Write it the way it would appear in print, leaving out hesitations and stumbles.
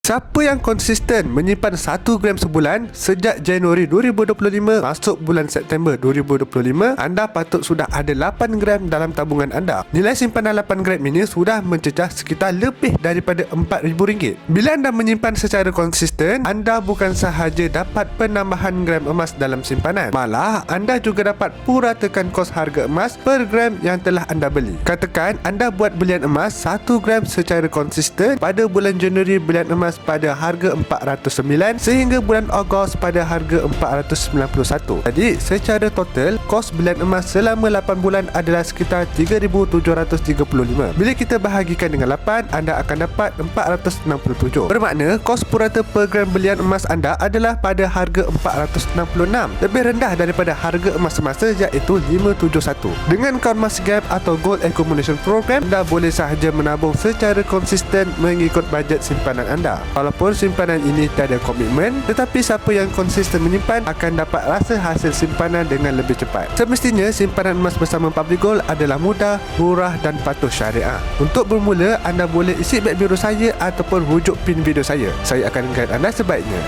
Siapa yang konsisten menyimpan 1 gram sebulan sejak Januari 2025 masuk bulan September 2025, anda patut sudah ada 8 gram dalam tabungan anda. Nilai simpanan 8 gram ini sudah mencecah sekitar lebih daripada RM4,000. Bila anda menyimpan secara konsisten, anda bukan sahaja dapat penambahan gram emas dalam simpanan, malah anda juga dapat puratakan kos harga emas per gram yang telah anda beli. Katakan anda buat belian emas 1 gram secara konsisten pada bulan Januari, belian emas pada harga 409 sehingga bulan Ogos pada harga 491. Jadi secara total kos belian emas selama 8 bulan adalah sekitar 3,735. Bila kita bahagikan dengan 8, anda akan dapat 467. Bermakna kos purata per gram belian emas anda adalah pada harga 466, lebih rendah daripada harga emas semasa iaitu 571. Dengan akaun Emas Gap atau Gold Accumulation Program, anda boleh sahaja menabung secara konsisten mengikut bajet simpanan anda. Walaupun simpanan ini tiada komitmen, tetapi siapa yang konsisten menyimpan akan dapat rasa hasil simpanan dengan lebih cepat. Semestinya simpanan emas bersama Public Gold adalah mudah, murah dan patuh syariah. Untuk bermula, anda boleh isi bec biru saya ataupun rujuk pin video saya. Saya akan guide anda sebaiknya.